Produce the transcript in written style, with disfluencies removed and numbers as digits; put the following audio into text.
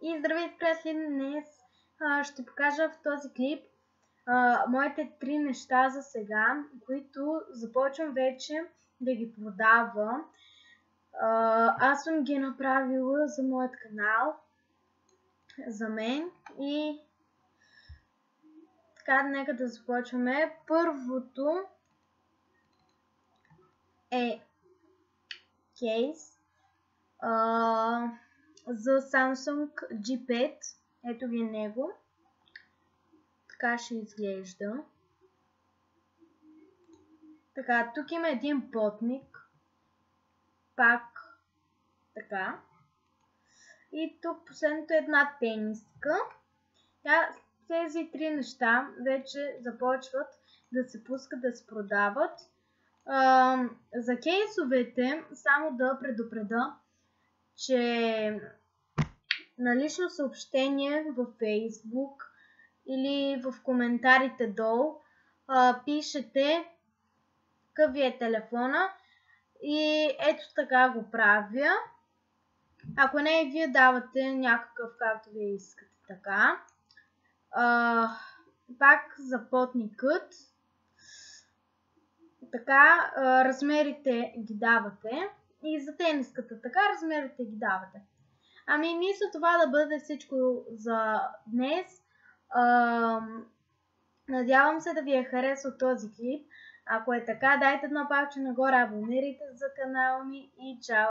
И здравейте, приятели! Днес ще покажа в този клип моите 3 неща за сега, които започвам вече да ги продавам. Аз съм ги направила за моят канал, за мен и така, нека да започваме. Първото е кейс за Samsung G5. Ето ви него. Така ще изглежда. Така, тук има един потник. Пак така. И тук последното е една тениска. Тези 3 неща вече започват да се пускат, да се продават. За кейсовете само да предупреда, че на лично съобщение във Facebook или в коментарите долу пишете какъв ви е телефона и ето така го правя. Ако не, вие давате някакъв, както вие искате. Така. Пак за потникът. Така, размерите ги давате. И за тениската така, размерите ги давате. Ами, мисля това да бъде всичко за днес. Надявам се да ви е харесал този клип. Ако е така, дайте едно палче нагоре, абонирайте за канала ми и чао!